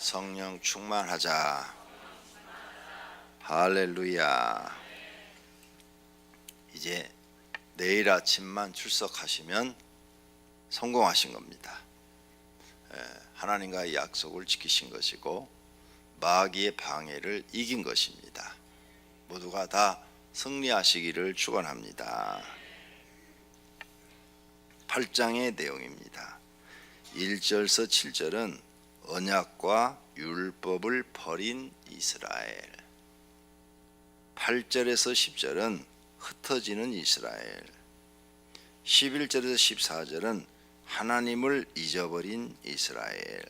성령 충만하자. 할렐루야. 이제 내일 아침만 출석하시면 성공하신 겁니다. 하나님과의 약속을 지키신 것이고 마귀의 방해를 이긴 것입니다. 모두가 다 승리하시기를 축원합니다. 8장의 내용입니다. 1절에서 7절은 언약과 율법을 버린 이스라엘, 8절에서 10절은 흩어지는 이스라엘, 11절에서 14절은 하나님을 잊어버린 이스라엘.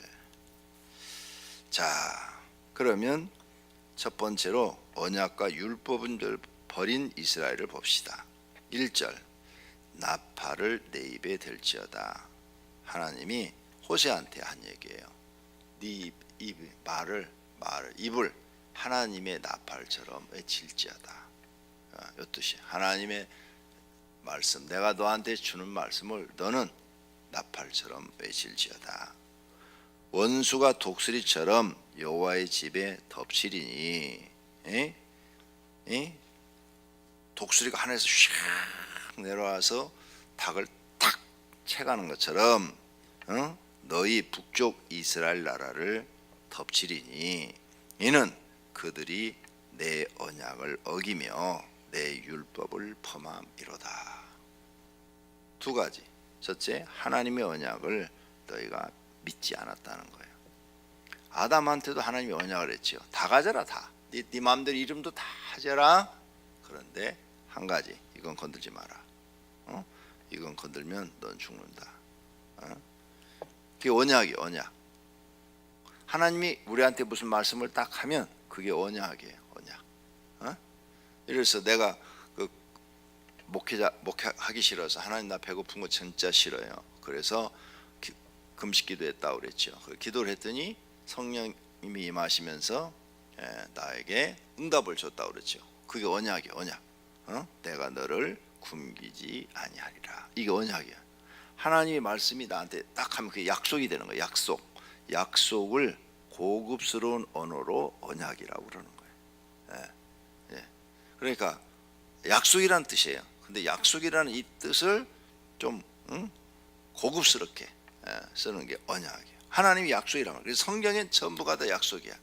자, 그러면 첫 번째로 언약과 율법을 버린 이스라엘을 봅시다. 1절, 나팔을 내 입에 댈지어다. 하나님이 호세아한테 한 얘기예요. 네 입을 하나님의 나팔처럼 외칠지어다. 이 뜻이, 하나님의 말씀, 내가 너한테 주는 말씀을 너는 나팔처럼 외칠지어다. 원수가 독수리처럼 여호와의 집에 덮치리니, 독수리가 하늘에서 슉 내려와서 닭을 탁 채가는 것처럼 너희 북쪽 이스라엘 나라를 덮치리니 이는 그들이 내 언약을 어기며 내 율법을 범함이로다. 두 가지. 첫째, 하나님의 언약을 너희가 믿지 않았다는 거예요. 아담한테도 하나님이 언약을 했지요. 다 가져라, 다. 네 마음대로 이름도 다 하져라. 그런데 한 가지, 이건 건들지 마라. 이건 건들면 넌 죽는다. 그게 언약이에요. 언약. 하나님이 우리한테 무슨 말씀을 딱 하면 그게 언약이에요. 언약. 그래서 내가 그 목회하기 싫어서, 하나님 나 배고픈 거 진짜 싫어요. 그래서 금식 기도했다고 그랬죠. 기도를 했더니 성령님이 임하시면서 나에게 응답을 줬다고 그랬죠. 그게 언약이에요. 언약. 내가 너를 굶기지 아니하리라. 이게 언약이야. 하나님의 말씀이 나한테 딱 하면 그게 약속이 되는 거예요. 약속을 고급스러운 언어로 언약이라고 그러는 거예요. 그러니까 약속이라는 뜻이에요. 근데 약속이라는 이 뜻을 좀 고급스럽게 쓰는 게 언약이에요. 하나님이 약속이라는 거예요. 그래서 성경엔 전부가 다 약속이야.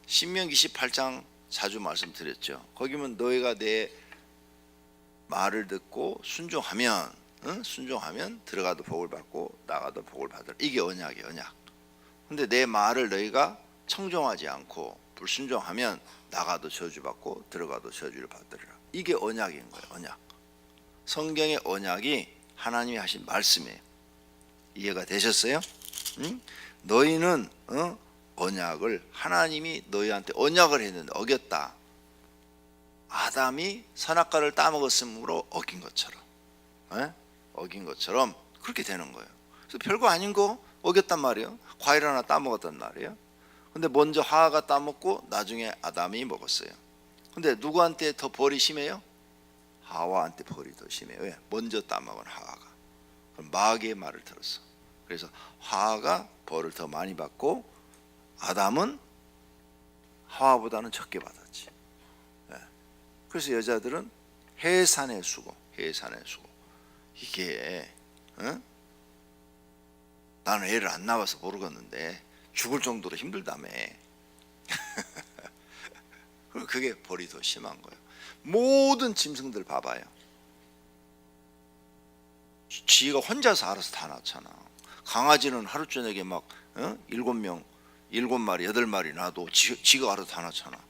신명기 18장 자주 말씀드렸죠. 거기면 너희가 내 말을 듣고 순종하면 들어가도 복을 받고 나가도 복을 받으라. 이게 언약이에요. 언약. 근데 내 말을 너희가 청종하지 않고 불순종하면 나가도 저주받고 들어가도 저주를 받으리라. 이게 언약인 거예요. 언약. 성경의 언약이 하나님이 하신 말씀이에요. 이해가 되셨어요? 너희는 언약을, 하나님이 너희한테 언약을 했는데 어겼다. 아담이 선악과를 따먹었으므로 어긴 것처럼 그렇게 되는 거예요. 그래서 별거 아닌 거 어겼단 말이에요. 과일 하나 따먹었단 말이에요. 근데 먼저 하와가 따먹고 나중에 아담이 먹었어요. 근데 누구한테 더 벌이 심해요? 하와한테 벌이 더 심해요. 왜? 먼저 따먹은 하와가. 그럼 마귀의 말을 들었어. 그래서 하와가 벌을 더 많이 받고 아담은 하와보다는 적게 받았지. 그래서 여자들은 해산의 수고. 이게 나는 애를 안 낳아서 모르겠는데 죽을 정도로 힘들다며. 그게 벌이 더 심한 거예요. 모든 짐승들 봐봐요. 지가 혼자서 알아서 다 낳잖아. 강아지는 하루 저녁에 막 7마리, 8마리 낳아도 지가 알아서 다 낳잖아.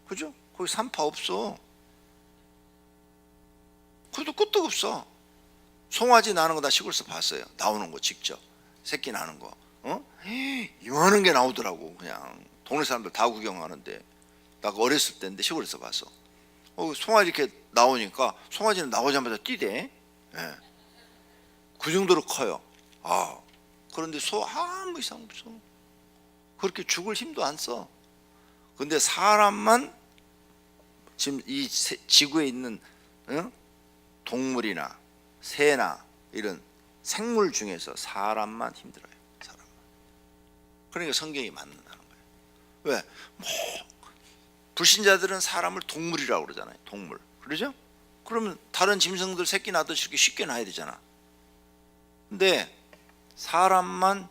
그죠? 거기 산파 없어. 그래도 끄떡없어. 송아지 나는 거 다 시골에서 봤어요. 나오는 거 직접. 새끼 나는 거. 이만한 게 나오더라고. 그냥 동네 사람들 다 구경하는데, 나 어렸을 때인데 시골에서 봤어. 송아지 이렇게 나오니까 송아지는 나오자마자 뛰대. 그 정도로 커요. 그런데 소 아무 이상 없어. 그렇게 죽을 힘도 안 써. 근데 사람만, 지금 이 지구에 있는 동물이나 새나 이런 생물 중에서 사람만 힘들어요. 사람만. 그러니까 성경이 맞는다는 거예요. 왜? 뭐 불신자들은 사람을 동물이라고 그러잖아요. 동물. 그러죠? 그러면 다른 짐승들 새끼 낳듯이 이렇게 쉽게 낳아야 되잖아. 근데 사람만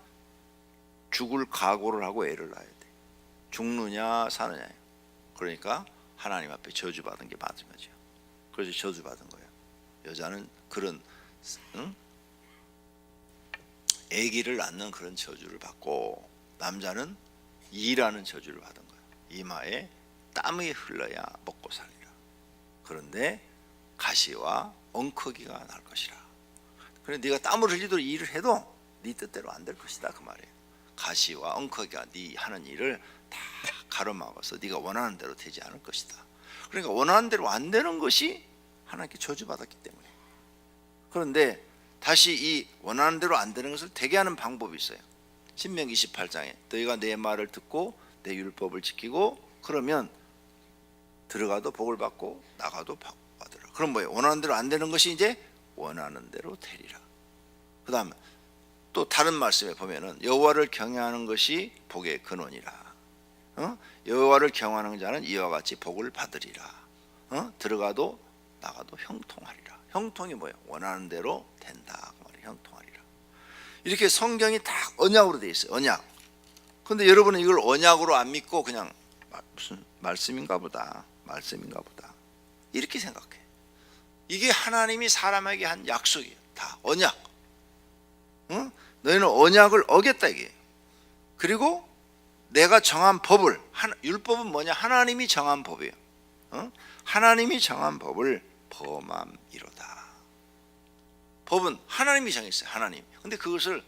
죽을 각오를 하고 애를 낳아야 돼. 죽느냐 사느냐. 그러니까 하나님 앞에 저주받은 게 맞은 거죠. 그래서 저주받은 거예요. 여자는 그런 아기를 낳는 그런 저주를 받고, 남자는 일하는 저주를 받은 거예요. 이마에 땀이 흘러야 먹고 살리라. 그런데 가시와 엉커기가 날 것이라. 그래 네가 땀을 흘리도록 일을 해도 네 뜻대로 안 될 것이다 그 말이에요. 가시와 엉커기가 네 하는 일을 다 가로막아서 네가 원하는 대로 되지 않을 것이다. 그러니까 원하는 대로 안 되는 것이 하나님께 저주받았기 때문에. 그런데 다시 이 원하는 대로 안 되는 것을 되게 하는 방법이 있어요. 신명기 28장에 너희가 내 말을 듣고 내 율법을 지키고 그러면 들어가도 복을 받고 나가도 받으라. 그럼 뭐예요? 원하는 대로 안 되는 것이 이제 원하는 대로 되리라. 그 다음에 또 다른 말씀에 보면은 여호와를 경외하는 것이 복의 근원이라. 여호와를 경외하는 자는 이와 같이 복을 받으리라. 들어가도 나가도 형통하리라. 형통이 뭐예요? 원하는 대로 된다. 그 말이에요. 형통하리라. 이렇게 성경이 다 언약으로 되어 있어요. 언약. 근데 여러분은 이걸 언약으로 안 믿고 그냥 무슨 말씀인가 보다. 말씀인가 보다. 이렇게 생각해. 이게 하나님이 사람에게 한 약속이에요. 다 언약. 너희는 언약을 어겼다 이게. 그리고 내가 정한 법을, 율법은 뭐냐? 하나님이 정한 법이에요. 하나님이 정한 법을 범함이로다. 법은 하나님이 정했어요. 하나님. 근데 그것을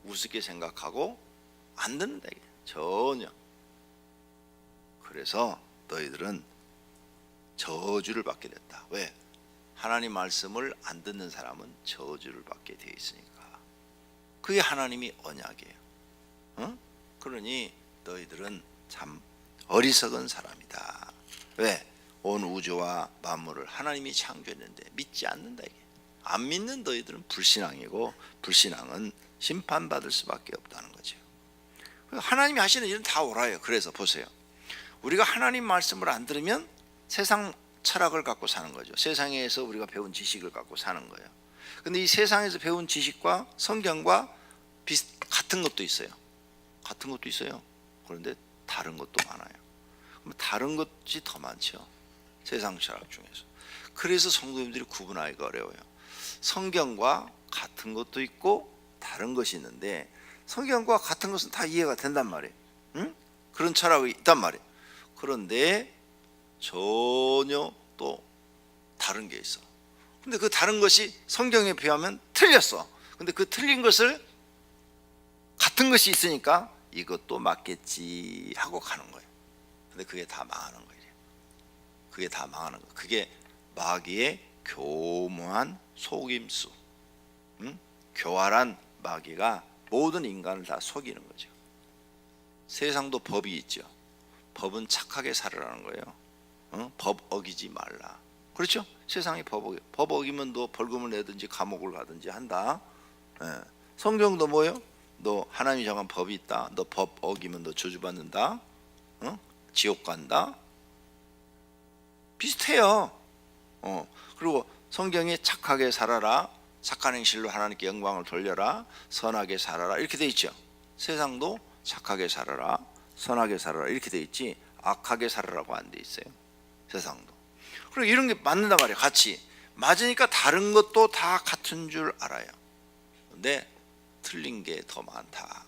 우습게 생각하고 안 듣는다 이게. 전혀. 그래서 너희들은 저주를 받게 됐다. 왜? 하나님 말씀을 안 듣는 사람은 저주를 받게 되어 있으니까. 그게 하나님이 언약이에요. 그러니 너희들은 참 어리석은 사람이다. 왜? 온 우주와 만물을 하나님이 창조했는데 믿지 않는다 이게. 안 믿는 너희들은 불신앙이고, 불신앙은 심판받을 수밖에 없다는 거죠. 하나님이 하시는 일은 다 옳아요. 그래서 보세요. 우리가 하나님 말씀을 안 들으면 세상 철학을 갖고 사는 거죠. 세상에서 우리가 배운 지식을 갖고 사는 거예요. 근데 이 세상에서 배운 지식과 성경과 같은 것도 있어요. 같은 것도 있어요. 그런데 다른 것도 많아요. 그럼 다른 것이 더 많죠. 세상 철학 중에서. 그래서 성도님들이 구분하기가 어려워요. 성경과 같은 것도 있고 다른 것이 있는데, 성경과 같은 것은 다 이해가 된단 말이에요. 그런 철학이 있단 말이에요. 그런데 전혀 또 다른 게 있어. 근데 그 다른 것이 성경에 비하면 틀렸어. 근데 그 틀린 것을 같은 것이 있으니까 이것도 맞겠지 하고 가는 거예요. 근데 그게 다 망하는 거예요. 그게 다 망하는 거예요. 그게 마귀의 교묘한 속임수. 교활한 마귀가 모든 인간을 다 속이는 거죠. 세상도 법이 있죠. 법은 착하게 살으라는 거예요. 법 어기지 말라. 그렇죠? 세상이 법 어기면 너 벌금을 내든지 감옥을 가든지 한다. 성경도 뭐예요? 너 하나님이 정한 법이 있다. 너 법 어기면 너 저주받는다. 지옥 간다. 비슷해요. 그리고 성경에 착하게 살아라. 착한 행실로 하나님께 영광을 돌려라. 선하게 살아라. 이렇게 돼 있죠. 세상도 착하게 살아라. 선하게 살아라. 이렇게 돼 있지. 악하게 살아라고 안 돼 있어요. 세상도. 그리고 이런 게 맞는단 말이에요. 같이. 맞으니까 다른 것도 다 같은 줄 알아요. 근데 틀린 게 더 많다.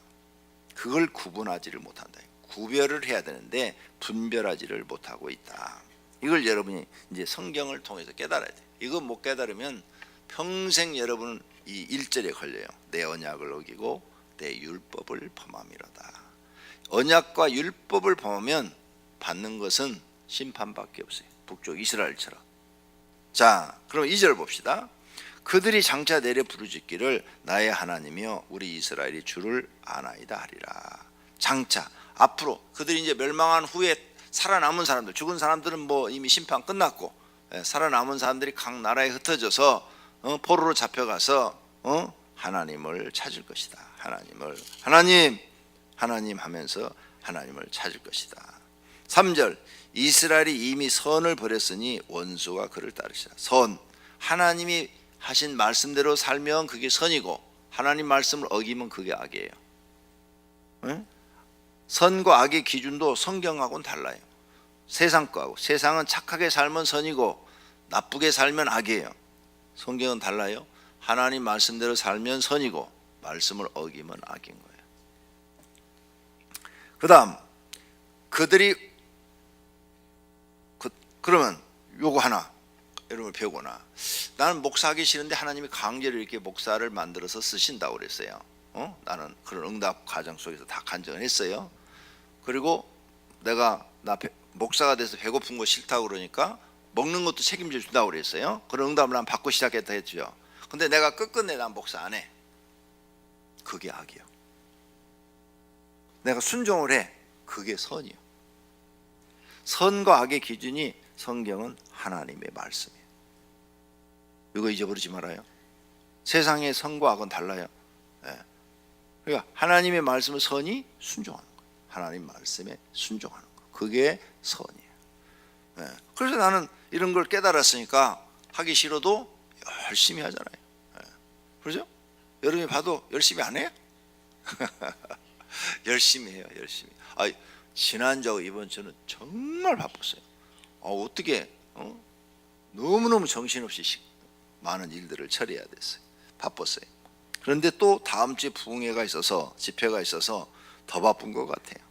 그걸 구분하지를 못한다. 구별을 해야 되는데 분별하지를 못하고 있다. 이걸 여러분이 이제 성경을 통해서 깨달아야 돼요. 이거 못 깨달으면 평생 여러분은 이 1절에 걸려요. 내 언약을 어기고 내 율법을 범함이로다. 언약과 율법을 범하면 받는 것은 심판밖에 없어요. 북쪽 이스라엘처럼. 자, 그럼 2절 봅시다. 그들이 장차 내려 부르짖기를 나의 하나님이여 우리 이스라엘이 주를 아나이다 하리라. 장차 앞으로 그들이 이제 멸망한 후에 살아남은 사람들, 죽은 사람들은 뭐 이미 심판 끝났고, 살아남은 사람들이 각 나라에 흩어져서 포로로 잡혀가서 하나님을 찾을 것이다. 하나님 하나님 하면서 하나님을 찾을 것이다. 3절 이스라엘이 이미 선을 버렸으니 원수가 그를 따르시라. 선, 하나님이 하신 말씀대로 살면 그게 선이고 하나님 말씀을 어기면 그게 악이에요. 응? 선과 악의 기준도 성경하고는 달라요. 세상 거하고, 세상은 착하게 살면 선이고 나쁘게 살면 악이에요. 성경은 달라요. 하나님 말씀대로 살면 선이고 말씀을 어기면 악인 거예요. 그 다음 그들이 그러면 요거 하나 여러분 배우거나, 나는 목사하기 싫은데 하나님이 강제로 이렇게 목사를 만들어서 쓰신다고 그랬어요. 나는 그런 응답 과정 속에서 다 간증을 했어요. 그리고 내가 목사가 돼서 배고픈 거 싫다고 그러니까 먹는 것도 책임져 준다고 그랬어요. 그런 응답을 난 받고 시작했다 했죠. 근데 내가 끝끝내 난 목사 안 해. 그게 악이요. 내가 순종을 해. 그게 선이요. 선과 악의 기준이 성경은 하나님의 말씀이에요. 이거 잊어버리지 말아요. 세상의 선과 악은 달라요. 그러니까 하나님의 말씀은 선이 순종하는 거예요. 하나님 말씀에 순종하는 거. 그게 선이에요. 그래서 나는 이런 걸 깨달았으니까 하기 싫어도 열심히 하잖아요. 그렇죠? 여러분이 봐도 열심히 안 해요? 열심히 해요. 열심히. 지난주하고 이번 주는 정말 바빴어요. 어떻게 너무너무 정신없이 많은 일들을 처리해야 됐어요. 바빴어요. 그런데 또 다음 주에 부흥회가 있어서, 집회가 있어서 더 바쁜 것 같아요.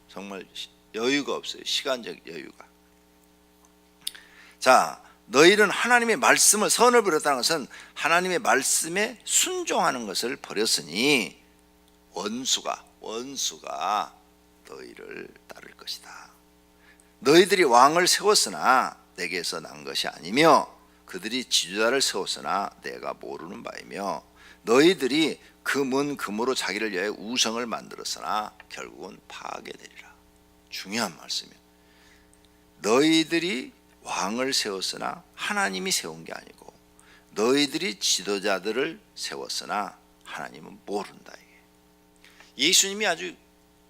정말 여유가 없어요. 시간적 여유가. 자, 너희는 하나님의 말씀을, 선을 버렸다는 것은 하나님의 말씀에 순종하는 것을 버렸으니 원수가 너희를 따를 것이다. 너희들이 왕을 세웠으나 내게서 난 것이 아니며 그들이 지도자를 세웠으나 내가 모르는 바이며 너희들이 금으로 자기를 위하여 우성을 만들었으나 결국은 파괴되리라. 중요한 말씀이에요. 너희들이 왕을 세웠으나 하나님이 세운 게 아니고 너희들이 지도자들을 세웠으나 하나님은 모른다. 이게 예수님이 아주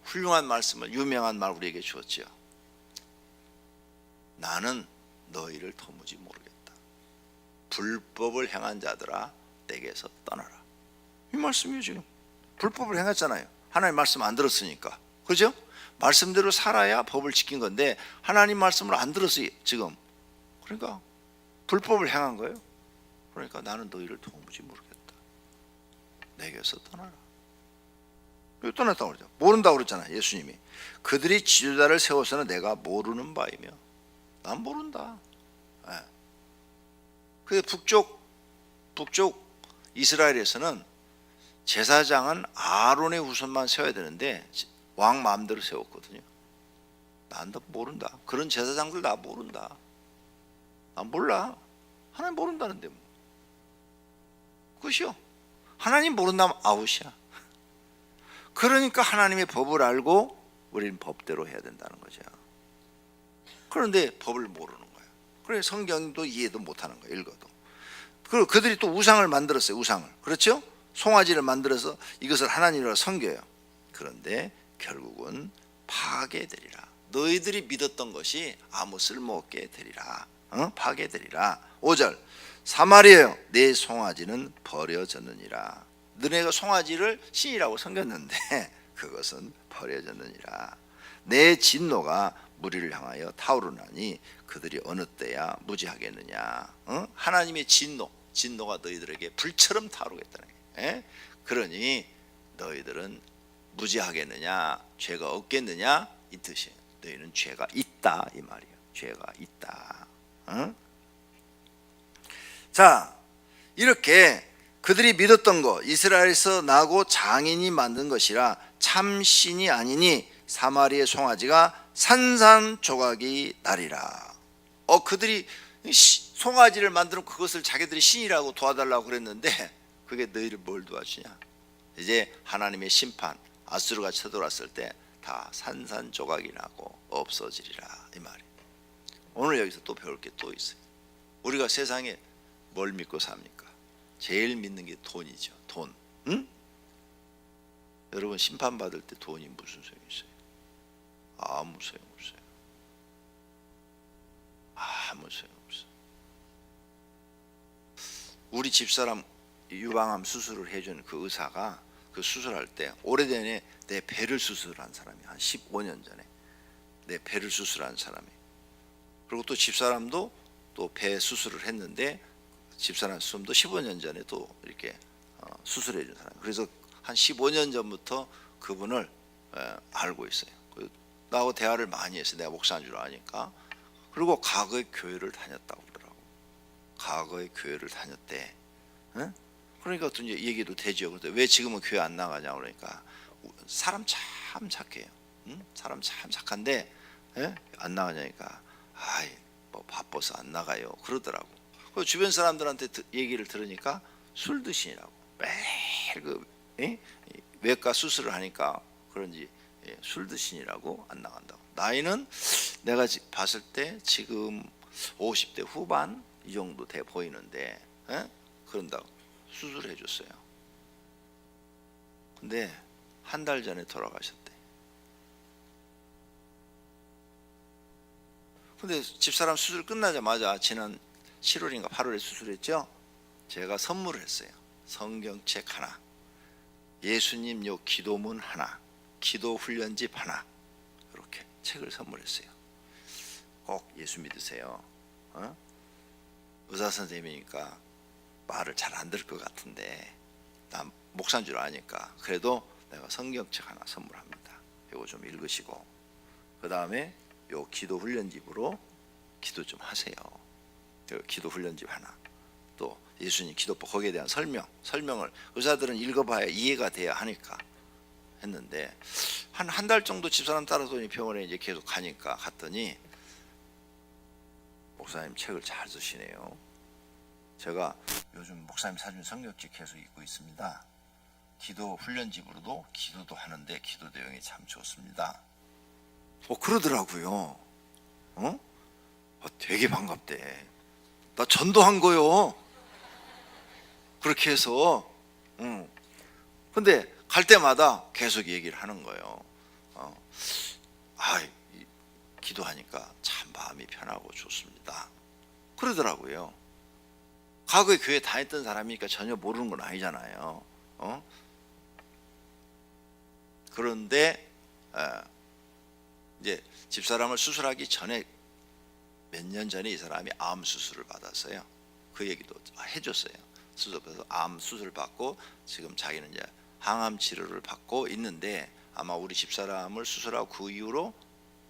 훌륭한 말씀을, 유명한 말 우리에게 주었지요. 나는 너희를 도무지 모르겠다. 불법을 행한 자들아 내게서 떠나라. 이 말씀이에요. 지금 불법을 행했잖아요. 하나님 말씀 안 들었으니까. 그렇죠? 말씀대로 살아야 법을 지킨 건데 하나님 말씀을 안 들었어요 지금. 그러니까 불법을 행한 거예요. 그러니까 나는 너희를 도무지 모르겠다. 내게서 떠나라. 왜 떠났다고 그러죠? 모른다고 그랬잖아요. 예수님이. 그들이 지도자를 세워서는 내가 모르는 바이며 난 모른다. 그 북쪽 이스라엘에서는 제사장은 아론의 후손만 세워야 되는데 왕 마음대로 세웠거든요. 난 다 모른다. 그런 제사장들 나 모른다. 난 몰라. 하나님 모른다는데 뭐. 끝이요. 하나님 모른다면 아웃이야. 그러니까 하나님의 법을 알고 우리는 법대로 해야 된다는 거죠. 그런데 법을 모르는 거예요. 그래 성경도 이해도 못하는 거예요. 읽어도. 그리고 그들이 또 우상을 만들었어요. 우상을. 그렇죠? 송아지를 만들어서 이것을 하나님이라고 섬겨요. 그런데 결국은 파괴되리라. 너희들이 믿었던 것이 아무 쓸모없게 되리라. 파괴되리라. 5절 사마리아여 내 송아지는 버려졌느니라. 너네가 송아지를 신이라고 섬겼는데 그것은 버려졌느니라. 내 진노가 무리를 향하여 타오르나니 그들이 어느 때야 무지하겠느냐. 하나님의 진노가 너희들에게 불처럼 타오르겠다는 거예요. 그러니 너희들은 무지하겠느냐, 죄가 없겠느냐 이 뜻이에요. 너희는 죄가 있다 이 말이에요. 죄가 있다. 자, 이렇게 그들이 믿었던 것, 이스라엘에서 나고 장인이 만든 것이라 참 신이 아니니 사마리아의 송아지가 산산조각이 나리라. 그들이 송아지를 만들어 그것을 자기들이 신이라고 도와달라고 그랬는데 그게 너희를 뭘 도와주냐. 이제 하나님의 심판, 아수르가 쳐들어왔을 때 다 산산조각이 나고 없어지리라 이 말이에요. 오늘 여기서 또 배울 게 또 있어요. 우리가 세상에 뭘 믿고 삽니까? 제일 믿는 게 돈이죠. 돈. 여러분 심판받을 때 돈이 무슨 소용이 있어요? 아무 소용 없어요. 아무 소용 없어요. 우리 집사람 유방암 수술을 해준 그 의사가 그 수술할 때 오래전에 내 배를 수술한 사람이 한 15년 전에 내 배를 수술한 사람이, 그리고 또 집사람도 또 배 수술을 했는데 집사람 수술도 15년 전에 또 이렇게 수술해 준 사람. 그래서 한 15년 전부터 그분을 알고 있어요. 나하고 대화를 많이 했어요. 내가 목사인 줄 아니까. 그리고 과거에 교회를 다녔다고 그러더라고. 과거에 교회를 다녔대. 응? 그러니까 어떤 얘기도 되죠. 그런데 왜 지금은 교회 안 나가냐 그러니까 사람 참 착해요. 응? 사람 참 착한데 안 나가냐니까 아이 뭐 바빠서 안 나가요 그러더라고. 그 주변 사람들한테 얘기를 들으니까 술 드시라고 매일 그 외과 수술을 하니까 그런지 술 드시라고 안 나간다고. 나이는 내가 봤을 때 지금 50대 후반 이 정도 돼 보이는데 그런다고 수술해 줬어요. 근데 한 달 전에 돌아가셨대. 근데 집사람 수술 끝나자마자 지난 7월인가 8월에 수술했죠. 제가 선물을 했어요. 성경책 하나, 예수님 요 기도문 하나, 기도 훈련집 하나, 이렇게 책을 선물했어요. 꼭 예수 믿으세요. 의사 선생님이니까 말을 잘 안 들을 것 같은데 난 목사인 줄 아니까 그래도 내가 성경책 하나 선물합니다. 이거 좀 읽으시고 그 다음에 요 기도 훈련집으로 기도 좀 하세요. 기도 훈련집 하나, 또 예수님 기도법 거기에 대한 설명을 의사들은 읽어봐야 이해가 돼야 하니까 했는데 한 달 정도 집사람 따라서 병원에 이제 계속 가니까 갔더니 목사님 책을 잘 쓰시네요. 제가 요즘 목사님 사준 성경책 계속 읽고 있습니다. 기도 훈련집으로도 기도도 하는데 기도 내용이 참 좋습니다. 그러더라고요. 되게 반갑대. 나 전도한 거요. 그렇게 해서. 근데 갈 때마다 계속 얘기를 하는 거예요. 기도하니까 참 마음이 편하고 좋습니다. 그러더라고요. 과거에 교회 다녔던 사람이니까 전혀 모르는 건 아니잖아요. 그런데 이제 집사람을 수술하기 전에 몇 년 전에 이 사람이 암 수술을 받았어요. 그 얘기도 해줬어요. 수술해서 암 수술 받고 지금 자기는 이제 항암 치료를 받고 있는데 아마 우리 집사람을 수술하고 그 이후로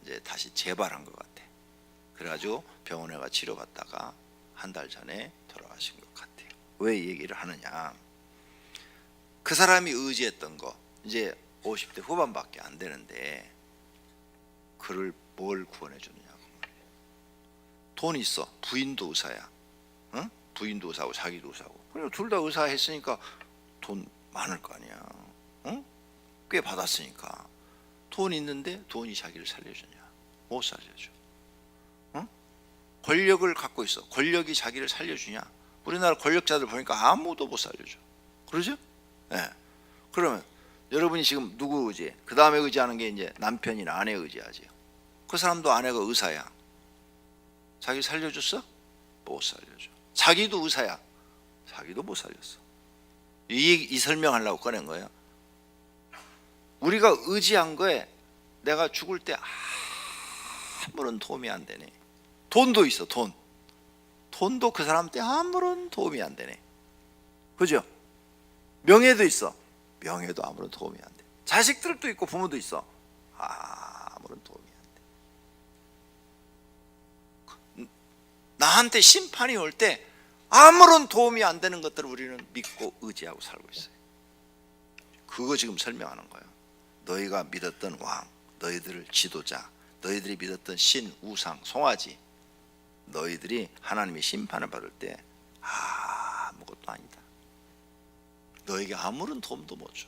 이제 다시 재발한 것 같아. 그래가지고 병원에 가 치료받다가 한 달 전에 돌아가신 것 같아요. 왜 이 얘기를 하느냐? 그 사람이 의지했던 거 이제 50대 후반밖에 안 되는데 그를 뭘 구원해 주느냐고 말이에요. 돈 있어. 부인도 의사야. 부인도 의사고 자기도 의사고. 그리고 둘 다 의사 했으니까 돈 많을 거 아니야. 꽤 받았으니까. 돈 있는데 돈이 자기를 살려주냐? 못 살려줘. 권력을 갖고 있어. 권력이 자기를 살려주냐? 우리나라 권력자들 보니까 아무도 못 살려줘. 그러죠? 네. 그러면 여러분이 지금 누구 의지해? 그 다음에 의지하는 게 이제 남편이나 아내 의지하지. 그 사람도 아내가 의사야. 자기 살려줬어? 못 살려줘. 자기도 의사야. 자기도 못 살렸어. 이 설명하려고 꺼낸 거예요. 우리가 의지한 거에 내가 죽을 때 아무런 도움이 안 되네. 돈도 있어. 돈도 그 사람한테 아무런 도움이 안 되네. 그죠? 명예도 있어. 명예도 아무런 도움이 안 돼. 자식들도 있고 부모도 있어. 아무런 도움이 안 돼. 나한테 심판이 올 때 아무런 도움이 안 되는 것들을 우리는 믿고 의지하고 살고 있어요. 그거 지금 설명하는 거예요. 너희가 믿었던 왕, 너희들 지도자, 너희들이 믿었던 신, 우상, 송아지, 너희들이 하나님의 심판을 받을 때 아무것도 아니다. 너에게 아무런 도움도 못 줘.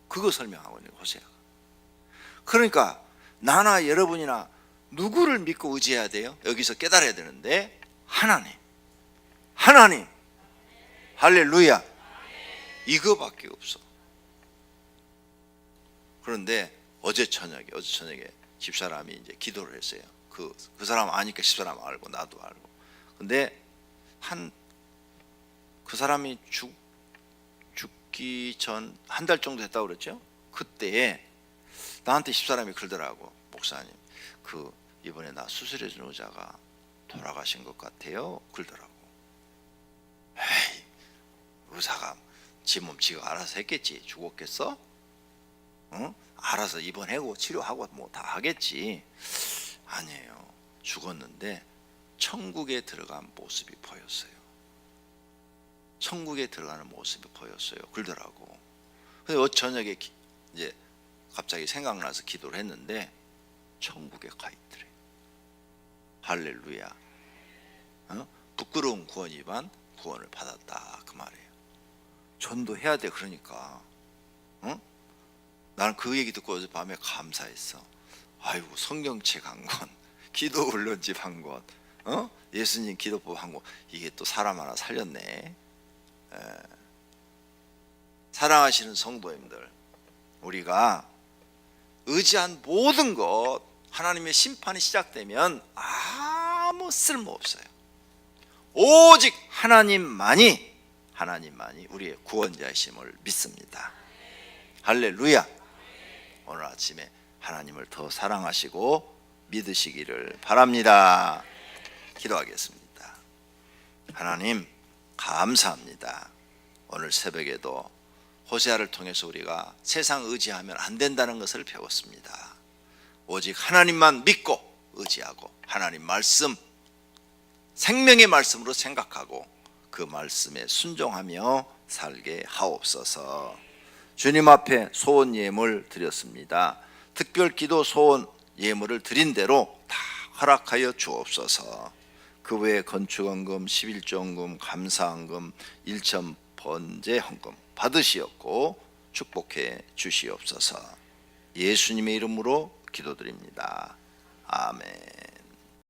그거 설명하고 있는 호세아가. 그러니까 나나 여러분이나 누구를 믿고 의지해야 돼요? 여기서 깨달아야 되는데 하나님. 할렐루야. 이거밖에 없어. 그런데 어제 저녁에 집사람이 이제 기도를 했어요. 그 사람 아니까 집사람 알고 나도 알고. 근데 그 사람이 죽기 전 한 달 정도 됐다고 그랬죠. 그때에 나한테 집사람이 그러더라고. 목사님, 이번에 나 수술해 준 의자가 돌아가신 것 같아요. 그러더라고. 에이, 의사가 지 몸 지가 알아서 했겠지. 죽었겠어? 응? 알아서 입원하고 치료하고 뭐 다 하겠지. 아니에요. 죽었는데 천국에 들어간 모습이 보였어요. 천국에 들어가는 모습이 보였어요. 그러더라고. 근데 저녁에 이제 갑자기 생각나서 기도를 했는데 천국에 가 있더래. 할렐루야. 부끄러운 구원이반 구원을 받았다 그 말이에요. 전도해야 돼. 그러니까 나는 그 얘기 듣고 어제 밤에 감사했어. 아이고, 성경책 한 권, 기도 훈련집 한 권, 예수님 기도법 한 권, 이게 또 사람 하나 살렸네. 사랑하시는 성도님들, 우리가 의지한 모든 것, 하나님의 심판이 시작되면 아무 쓸모 없어요. 오직 하나님만이 우리의 구원자이심을 믿습니다. 할렐루야. 오늘 아침에 하나님을 더 사랑하시고 믿으시기를 바랍니다. 기도하겠습니다. 하나님, 감사합니다. 오늘 새벽에도 호세아를 통해서 우리가 세상 의지하면 안 된다는 것을 배웠습니다. 오직 하나님만 믿고 의지하고 하나님 말씀, 생명의 말씀으로 생각하고 그 말씀에 순종하며 살게 하옵소서. 주님 앞에 소원 예물 드렸습니다. 특별 기도 소원 예물을 드린 대로 다 허락하여 주옵소서. 그 외에 건축헌금, 11조헌금, 감사헌금, 일천 번제 헌금 받으시었고 축복해 주시옵소서. 예수님의 이름으로 기도드립니다. 아멘.